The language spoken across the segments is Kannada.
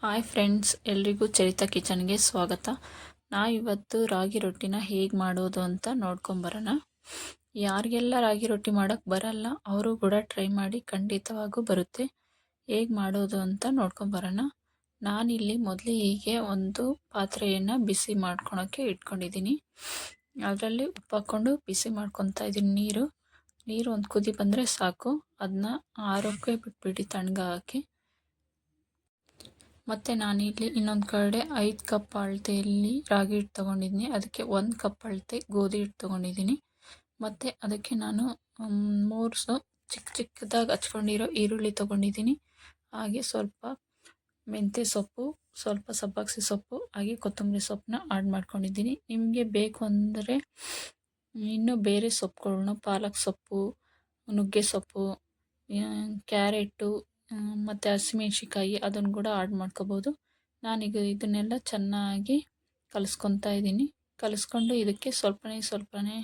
ಹಾಯ್ ಫ್ರೆಂಡ್ಸ್, ಎಲ್ರಿಗೂ ಚರಿತಾ ಕಿಚನ್ಗೆ ಸ್ವಾಗತ. ಇವತ್ತು ರಾಗಿ ರೊಟ್ಟಿನ ಹೇಗೆ ಮಾಡೋದು ಅಂತ ನೋಡ್ಕೊಂಬರೋಣ. ಯಾರಿಗೆಲ್ಲ ರಾಗಿ ರೊಟ್ಟಿ ಮಾಡೋಕ್ಕೆ ಬರಲ್ಲ ಅವರು ಕೂಡ ಟ್ರೈ ಮಾಡಿ, ಖಂಡಿತವಾಗೂ ಬರುತ್ತೆ. ಹೇಗೆ ಮಾಡೋದು ಅಂತ ನೋಡ್ಕೊಂಬರೋಣ. ನಾನಿಲ್ಲಿ ಮೊದಲು ಹೀಗೆ ಒಂದು ಪಾತ್ರೆಯನ್ನು ಬಿಸಿ ಮಾಡ್ಕೊಳಕ್ಕೆ ಇಟ್ಕೊಂಡಿದ್ದೀನಿ. ಅದರಲ್ಲಿ ಉಪ್ಪು ಹಾಕ್ಕೊಂಡು ಬಿಸಿ ಮಾಡ್ಕೊತಾ ಇದ್ದೀನಿ. ನೀರು ಒಂದು ಕುದಿ ಬಂದರೆ ಸಾಕು. ಅದನ್ನ ಆರೋಕ್ಕೆ ಬಿಟ್ಬಿಟ್ಟು ತಣ್ಣಗಾಕಿ. ಮತ್ತು ನಾನಿಲ್ಲಿ ಇನ್ನೊಂದು ಕಡೆ 5 ಕಪ್ ಅಳತೆಯಲ್ಲಿ ರಾಗಿ ಹಿಟ್ಟು ತೊಗೊಂಡಿದ್ದೀನಿ. ಅದಕ್ಕೆ 1 ಕಪ್ ಅಳತೆ ಗೋಧಿ ಹಿಟ್ಟು ತೊಗೊಂಡಿದ್ದೀನಿ. ಮತ್ತು ಅದಕ್ಕೆ ನಾನು 3 ಚಿಕ್ಕದಾಗಿ ಹಚ್ಕೊಂಡಿರೋ ಈರುಳ್ಳಿ ತೊಗೊಂಡಿದ್ದೀನಿ. ಹಾಗೆ ಸ್ವಲ್ಪ ಮೆಂತ್ಯ ಸೊಪ್ಪು, ಸ್ವಲ್ಪ ಸಬ್ಬಾಕ್ಸಿ ಸೊಪ್ಪು, ಹಾಗೆ ಕೊತ್ತಂಬರಿ ಸೊಪ್ಪನ್ನ ಆಡ್ ಮಾಡ್ಕೊಂಡಿದ್ದೀನಿ. ನಿಮಗೆ ಬೇಕು ಅಂದರೆ ಇನ್ನೂ ಬೇರೆ ಸೊಪ್ಪುಗಳನ್ನ, ಪಾಲಕ್ ಸೊಪ್ಪು, ನುಗ್ಗೆ ಸೊಪ್ಪು, ಕ್ಯಾರೆಟು ಮತ್ತು ಹಸಿಮೆಣ್ಸಿಕಾಯಿ ಅದನ್ನು ಕೂಡ ಆಡ್ ಮಾಡ್ಕೋಬೋದು. ನಾನೀಗ ಇದನ್ನೆಲ್ಲ ಚೆನ್ನಾಗಿ ಕಲಿಸ್ಕೊತಾ ಇದ್ದೀನಿ. ಕಲಿಸ್ಕೊಂಡು ಇದಕ್ಕೆ ಸ್ವಲ್ಪನೇ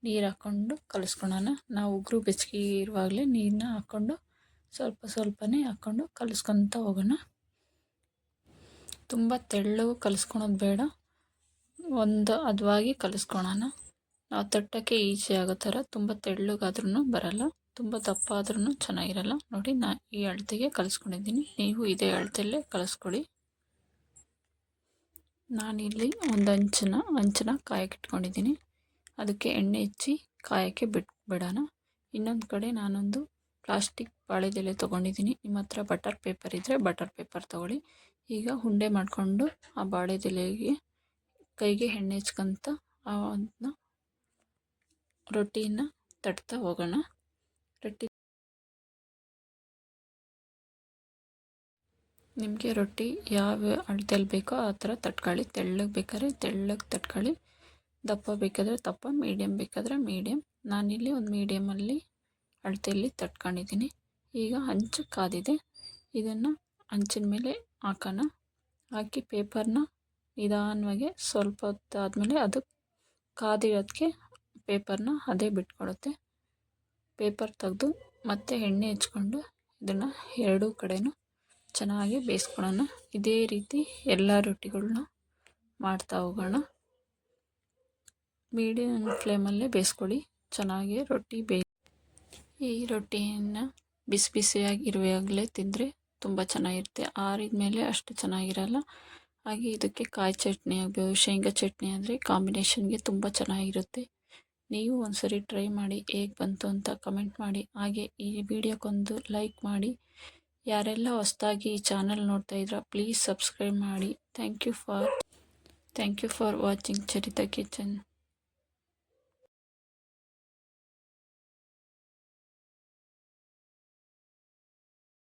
ನೀರು ಹಾಕ್ಕೊಂಡು ಕಲಿಸ್ಕೊಳ್ಳೋಣ. ನಾವು ಉಗುರು ಬೆಚ್ಚಗೆ ಇರುವಾಗಲೇ ನೀರನ್ನ ಹಾಕ್ಕೊಂಡು ಸ್ವಲ್ಪನೇ ಹಾಕ್ಕೊಂಡು ಕಲಿಸ್ಕೊತಾ ಹೋಗೋಣ. ತುಂಬ ತೆಳ್ಳಗೆ ಕಲಿಸ್ಕೊಳೋದು ಬೇಡ, ಒಂದು ಹದವಾಗಿ ಕಲಿಸ್ಕೊಳ್ಳೋಣ. ನಾವು ತಟ್ಟಕ್ಕೆ ಈಸಿ ಆಗೋ ಥರ. ತುಂಬ ತೆಳ್ಳಗಾದ್ರೂ ಬರಲ್ಲ, ತುಂಬ ದಪ್ಪ ಆದ್ರೂ ಚೆನ್ನಾಗಿರಲ್ಲ. ನೋಡಿ, ಈ ಅಳತೆಗೆ ಕಲಿಸ್ಕೊಂಡಿದ್ದೀನಿ. ನೀವು ಇದೇ ಅಳತೆಯಲ್ಲೇ ಕಲಿಸ್ಕೊಳ್ಳಿ. ನಾನಿಲ್ಲಿ ಒಂದು ಹಂಚನ್ನ ಕಾಯಕ್ಕೆ ಇಟ್ಕೊಂಡಿದ್ದೀನಿ. ಅದಕ್ಕೆ ಎಣ್ಣೆ ಹಚ್ಚಿ ಕಾಯಕ್ಕೆ ಬಿಡೋಣ. ಇನ್ನೊಂದು ಕಡೆ ನಾನೊಂದು ಪ್ಲಾಸ್ಟಿಕ್ ಬಾಳೆದೆಲೆ ತೊಗೊಂಡಿದ್ದೀನಿ. ನಿಮ್ಮ ಹತ್ರ ಬಟರ್ ಪೇಪರ್ ಇದ್ದರೆ ಬಟರ್ ಪೇಪರ್ ತೊಗೊಳ್ಳಿ. ಈಗ ಉಂಡೆ ಮಾಡಿಕೊಂಡು ಆ ಬಾಳೆದೆಲೆಗೆ ಕೈಗೆ ಎಣ್ಣೆ ಹಚ್ಕೊತ ಅದನ್ನ ರೊಟ್ಟಿಯನ್ನು ತಟ್ತಾ ಹೋಗೋಣ. ನಿಮಗೆ ರೊಟ್ಟಿ ಯಾವ ಅಳತೆಯಲ್ಲಿ ಬೇಕೋ ಆ ಥರ ತಟ್ಕೊಳ್ಳಿ. ತೆಳ್ಳಗೆ ಬೇಕಾದ್ರೆ ತೆಳ್ಳಗೆ ತಟ್ಕೊಳ್ಳಿ, ದಪ್ಪ ಬೇಕಾದರೆ ದಪ್ಪ, ಮೀಡಿಯಮ್ ಬೇಕಾದರೆ ಮೀಡಿಯಮ್. ನಾನಿಲ್ಲಿ ಒಂದು ಮೀಡಿಯಮಲ್ಲಿ ಅಳತೆಯಲ್ಲಿ ತಟ್ಕೊಂಡಿದ್ದೀನಿ. ಈಗ ಹಂಚು ಕಾದಿದೆ. ಇದನ್ನು ಹಂಚಿನ ಮೇಲೆ ಹಾಕೋಣ. ಹಾಕಿ ಪೇಪರ್ನ ನಿಧಾನವಾಗಿ ಸ್ವಲ್ಪ ಹೊತ್ತು ಆದಮೇಲೆ ಅದು ಕಾದಿರೋದಕ್ಕೆ ಪೇಪರ್ನ ಅದೇ ಬಿಟ್ಕೊಡುತ್ತೆ. ಪೇಪರ್ ತೆಗೆದು ಮತ್ತೆ ಎಣ್ಣೆ ಹಚ್ಕೊಂಡು ಇದನ್ನು ಎರಡೂ ಕಡೆನೂ ಚೆನ್ನಾಗಿ ಬೇಯಿಸ್ಕೊಳ್ಳೋಣ. ಇದೇ ರೀತಿ ಎಲ್ಲ ರೊಟ್ಟಿಗಳನ್ನ ಮಾಡ್ತಾ ಹೋಗೋಣ. ಮೀಡಿಯಮ್ ಫ್ಲೇಮಲ್ಲೇ ಬೇಯಿಸ್ಕೊಳ್ಳಿ. ಚೆನ್ನಾಗಿ ರೊಟ್ಟಿ ಈ ರೊಟ್ಟಿಯನ್ನು ಬಿಸಿಯಾಗಿ ಇರುವಾಗಲೇ ತಿಂದರೆ ತುಂಬ ಚೆನ್ನಾಗಿರುತ್ತೆ. ಆರಿದ ಮೇಲೆ ಅಷ್ಟು ಚೆನ್ನಾಗಿರಲ್ಲ. ಹಾಗೆ ಇದಕ್ಕೆ ಕಾಯಿ ಚಟ್ನಿ ಆಗ್ಬೋದು, ಶೇಂಗಾ ಚಟ್ನಿ ಅಂದರೆ ಕಾಂಬಿನೇಷನ್ಗೆ ತುಂಬ ಚೆನ್ನಾಗಿರುತ್ತೆ. ನೀವು ಒಂದ್ಸರಿ ಟ್ರೈ ಮಾಡಿ, ಹೇಗೆ ಬಂತು ಅಂತ ಕಮೆಂಟ್ ಮಾಡಿ. ಹಾಗೆ ಈ ವಿಡಿಯೋಕ್ಕೊಂದು ಲೈಕ್ ಮಾಡಿ. ಯಾರೆಲ್ಲ ಹೊಸದಾಗಿ ಈ ಚಾನಲ್ ನೋಡ್ತಾ ಇದ್ದೀರಾ, ಪ್ಲೀಸ್ ಸಬ್ಸ್ಕ್ರೈಬ್ ಮಾಡಿ. Thank you for watching Charita kitchen.